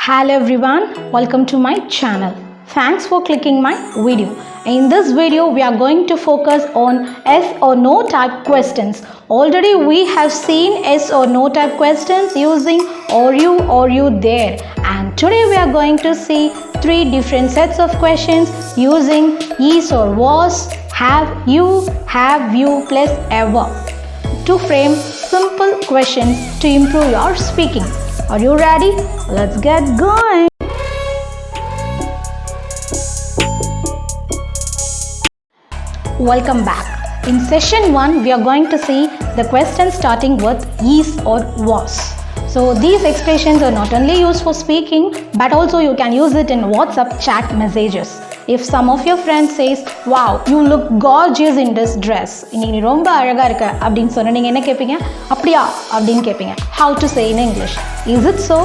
Hello everyone, welcome to my channel. Thanks for clicking my video. In this video, we are going to focus on yes or no type questions. Already we have seen yes or no type questions using are you there? And today we are going to see three different sets of questions using is or was, have you plus ever to frame simple questions to improve your speaking. Are you ready? Let's get going. Welcome back. In session 1, we are going to see the questions starting with is or was. So these expressions are not only used for speaking, but also you can use it in WhatsApp chat messages. If some of your friends says, wow, you look gorgeous in this dress. இன்னைக்கு ரொம்ப அழகா இருக்க அப்படினு சொன்னா நீங்க என்ன கேப்பீங்க? அப்படியா அப்படினு கேப்பீங்க. How to say in English? Is it so?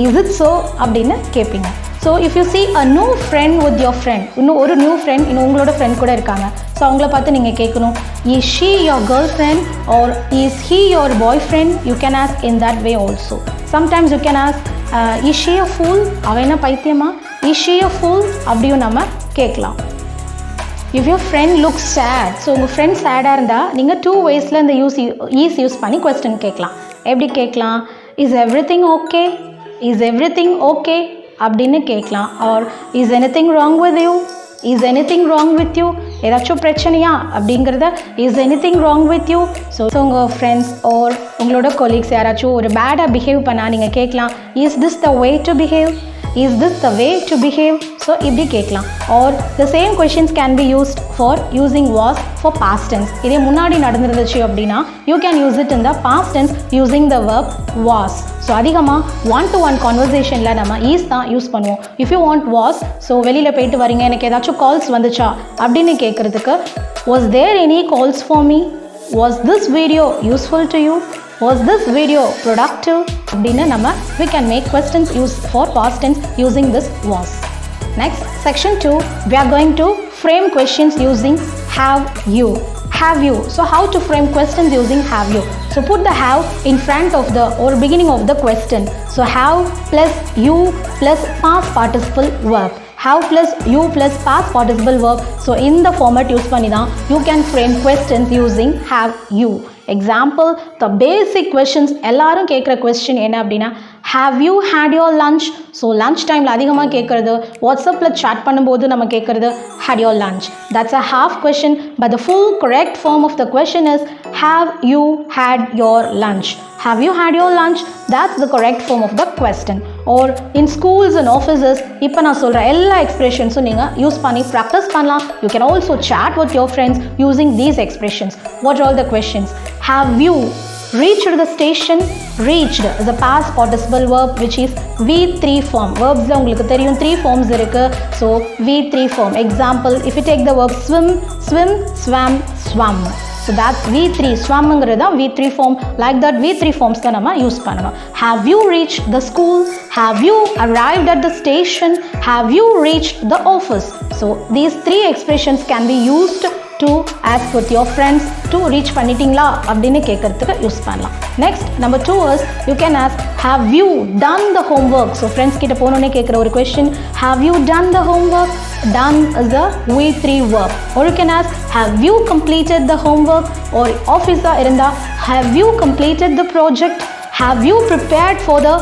Is it so? அப்படினு கேப்பீங்க. So if you see a new friend with your friend, இன்னும் ஒரு new friend இன்னும் உங்களோட friend கூட இருக்காங்க. So அவங்கள பார்த்து நீங்க கேட்கணும், is she your girlfriend or is he your boyfriend? You can ask in that way also. Sometimes you can ask, is she a fool? அவ என்ன பைத்தியமா? Is she a fool? அப்படியும் நம்ம கேட்கலாம். If your friend looks sad, so உங்கள் friend sad-ஆ இருந்தால் நீங்கள் 2 waysல இந்த யூஸ் பண்ணி question கேட்கலாம். எப்படி கேட்கலாம்? Is everything okay? Is everything okay? அப்படின்னு கேட்கலாம். Or is anything wrong with you? Is anything wrong with you? ஏதாச்சும் பிரச்சனையா அப்படிங்கிறத is anything wrong with you? So உங்கள் ஃப்ரெண்ட்ஸ் or உங்களோட கொலீக்ஸ் யாராச்சும் ஒரு பேடாக பிஹேவ் பண்ணால் நீங்கள் கேட்கலாம், is this the way to behave? Is this the way to behave? So இப்படி கேட்கலாம். Or the same questions can be used for using was for past tense. இதே முன்னாடி நடந்துருந்துச்சு அப்படின்னா you can use it in the past tense using the verb was. So அதிகமாக 1-to-1 conversationல நம்ம is தான் use பண்ணுவோம். If you want was, so வெளியில் போயிட்டு வரீங்க, எனக்கு ஏதாச்சும் கால்ஸ் வந்துச்சா அப்படின்னு கேட்குறதுக்கு was there any calls for me? Was this video useful to you? Was this video productive? அப்படின்னா நம்ம we can make questions used for past tense using this was. Next, section 2, we are going to frame questions using have you. Have you. So how to frame questions using have you? So put the have in front of the or beginning of the question. So have plus you plus past participle verb. Have plus you plus past participle verb. So in the format use பண்ணி தான் you can frame questions using have you. Example, the basic questions எல்லாரும் கேட்குற question என்ன அப்படின்னா have you had your lunch? So lunch timeல அதிகமாக கேட்குறது, வாட்ஸ்அப்பில் chat பண்ணும்போது நம்ம கேட்குறது had your lunch. That's a half question, but the full correct form of the question is have you had your lunch? Have you had your lunch? That's the correct form of the question. Or in schools and offices, இப்போ நான் சொல்கிற எல்லா எக்ஸ்பிரஷன்ஸும் நீங்கள் use பண்ணி practice பண்ணலாம். You can also chat with your friends using these expressions. What are all the questions? Have you reached the station? Reached is a past participle verb which is V3 form. Verbs உங்களுக்கு தெரியும் 3 forms இருக்கு. So V3 form. Example, if you take the verb swim, swim, swam, swam. So that's V3. Swamங்கிறது தான் V3 form. Like that V3 forms தான் நம்ம use பண்ணணும். Have you reached the school? Have you arrived at the station? Have you reached the office? So these 3 expressions can be used to ask with your friends to reach பண்ணிட்டீங்களா அப்படின்னு கேட்கறதுக்கு use பண்ணலாம். Next, number 2 is you can ask have you done the homework? So friends கிட்ட போனோடனே கேட்குற ஒரு question, have you done the homework? Done is a V3 verb. Or you can ask have you completed the homework? Or officer இருந்தா have you completed the project? Have you prepared for the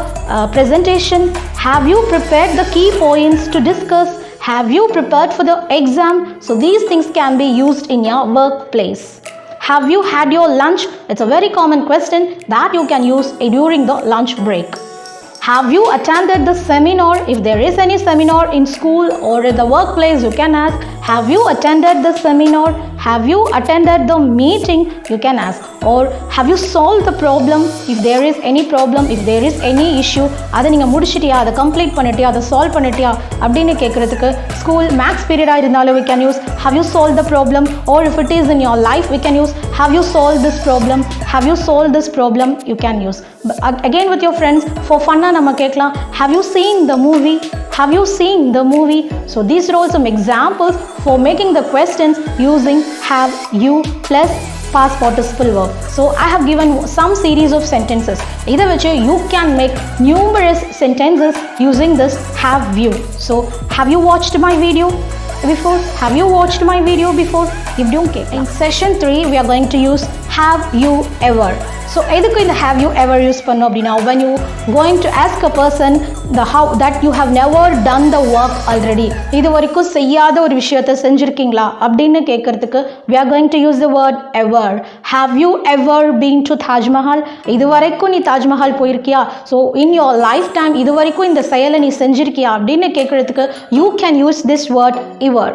presentation? Have you prepared the key points to discuss? Have you prepared for the exam? So these things can be used in your workplace. Have you had your lunch? It's a very common question that you can use during the lunch break. Have you attended the seminar? If there is any seminar in school or in the workplace, you can ask, have you attended the seminar? Have you attended the meeting? You can ask. Or have you solved the problem? If there is any problem, if there is any issue, அதை நீங்கள் முடிச்சிட்டியா, அதை complete பண்ணிட்டியா, அதை solve பண்ணிட்டியா அப்படின்னு கேட்குறதுக்கு school maths பீரியடாக இருந்தாலும் we can use have you solved the problem? Or if it is in your life, we can use have you solved this problem? Have you solved this problem? You can use. Again with your friends, for fun நம்ம கேட்கலாம் have you seen the movie? Have you seen the movie? So these are all some examples for making the questions using have you plus past participle verb. So I have given some series of sentences. Either which you can make numerous sentences using this have you. So have you watched my video before? Have you watched my video before? If you don't, in session 3 we are going to use have you ever. So எதுக்கு இந்த have you ever use பண்ணோம் அப்படின்னா, when you going to ask a person the how that you have never done the work already, இது வரைக்கும் செய்யாத ஒரு விஷயத்தை செஞ்சிருக்கீங்களா அப்படின்னு கேட்கறதுக்கு we are going to use the word ever. Have you ever been to Taj Mahal? இது வரைக்கும் நீ Taj Mahal போயிருக்கியா? So in your lifetime இது வரைக்கும் இந்த செயலை நீ செஞ்சிருக்கியா அப்படின்னு கேட்கறதுக்கு you can use this word ever.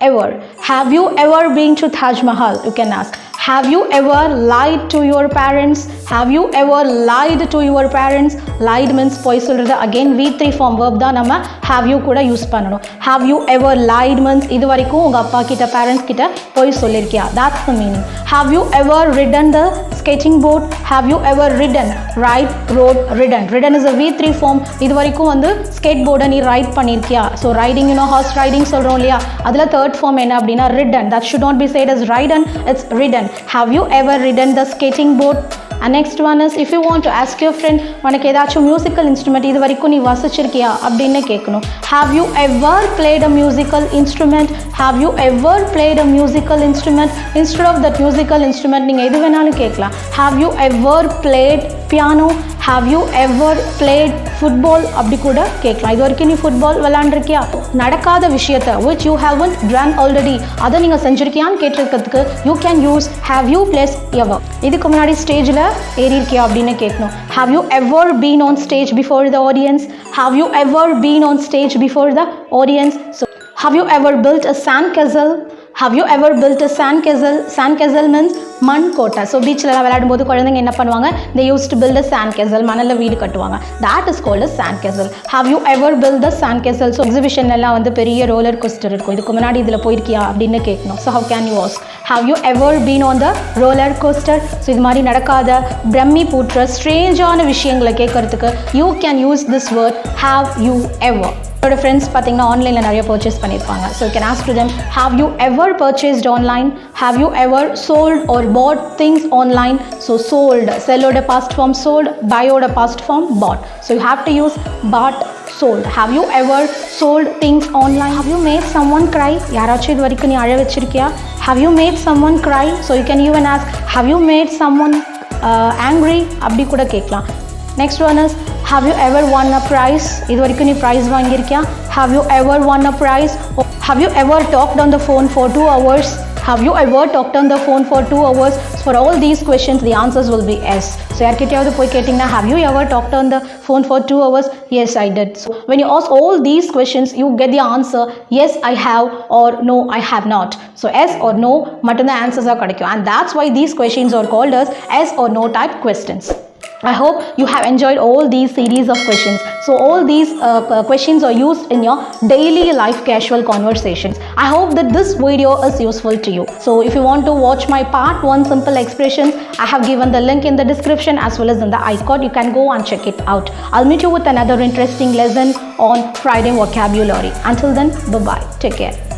Ever. Have you ever been to Taj Mahal? You can ask. Have you ever lied to your parents? Have you ever lied to your parents? Lied means பொய் சொல்றது. Again V3 form verb தான் நம்ம have you கூட use பண்ணணும். Have you ever lied means இது வரைக்கும் உங்க அப்பா கிட்ட parents கிட்ட பொய் சொல்லிருக்கியா? That's the meaning. Have you ever ridden the skating board? Have you ever ridden? Ride, rode, ridden. Ridden is a V3 form. இது வரைக்கும் வந்து skateboard நீ ride பண்ணிருக்கியா? So riding, you know, horse riding சொல்றோம் இல்லையா? அதுல third form என்ன அப்படின்னா ridden. That should not be said as ridden, it's ridden. Have you ever ridden the skating board? And next one is, if you want to ask your friend உனக்கு ஏதாச்சும் musical instrument இது வரைக்கும் நீ வாசிச்சிருக்கியா அப்படின்னு கேட்கணும். Have you ever played a musical instrument? Have you ever played a musical instrument? Instead of that musical instrument நீங்க எது வேணாலும் கேட்கலாம். Have you ever played piano? Have you ever played football? அப்படி கூட கேட்கலாம். இது வரைக்கும் நீ ஃபுட்பால் விளையாண்டுருக்கியா? நடக்காத விஷயத்தை which you haven't done already அதை நீங்கள் செஞ்சுருக்கியான்னு கேட்டிருக்கிறதுக்கு you can use have you plus ever. இதுக்கு முன்னாடி ஸ்டேஜில் ஏறி இருக்கியா அப்படின்னு கேட்கணும். Have you ever been on stage before the audience? Have you ever been on stage before the audience? So have you ever built a sandcastle? Have you ever built a sandcastle? Sandcastle means மண் கோட்டை. So பீச்சிலலாம் விளையாடும் போது குழந்தைங்க என்ன பண்ணுவாங்க? They used to build a sandcastle. மணலில் வீடு கட்டுவாங்க. That is called a sandcastle. Have you ever built a sandcastle? So எக்ஸிபிஷன்லாம் வந்து பெரிய ரோலர் கோஸ்டர் இருக்கும். இதுக்கு முன்னாடி இதில் போயிருக்கியா அப்படின்னு கேட்கணும். So how can you ask? Have you ever been on the roller coaster? So இது மாதிரி நடக்காத பிரம்மி பூற்ற ஸ்ட்ரேஞ்சான விஷயங்களை கேட்கறதுக்கு you can use this word have you ever. என்னோட ஃப்ரெண்ட்ஸ் பார்த்தீங்கன்னா ஆன்லைனில் நிறைய பர்ச்சேஸ் பண்ணியிருப்பாங்க. So you can ask to them, have you ever purchased online? Have you ever sold or bought things online? So sold, செல்லோட past form sold, பயோட past form bought. So you have to use bought, sold. Have you ever sold things online? Have you made someone cry? யாராச்சும் இது வரைக்கும் நீ அழ வச்சிருக்கியா? Have you made someone cry? So you can even ask, have you made someone angry? அப்படி கூட கேட்கலாம். Next one is, have you ever won a prize? இது வரைக்கும் நீ prize வாங்கியிருக்கியா? Have you ever won a prize? Have you ever talked on the phone for 2 hours? Have you ever talked on the phone for 2 hours? For all these questions, the answers will be yes. So யார்கிட்டயாவது போய் கேட்டிங்கன்னா, have you ever talked on the phone for 2 hours? Yes, I did. So when you ask all these questions, you get the answer yes, I have, or no, I have not. So yes or no மட்டும் தான் answers கிடைக்கும். And that's why these questions are called as yes or no type questions. I hope you have enjoyed all these series of questions. So all these questions are used in your daily life casual conversations. I hope that this video is useful to you. So if you want to watch my part 1 simple expressions, I have given the link in the description as well as in the icon. You can go and check it out. I'll meet you with another interesting lesson on Friday vocabulary. Until then, bye-bye. Take care.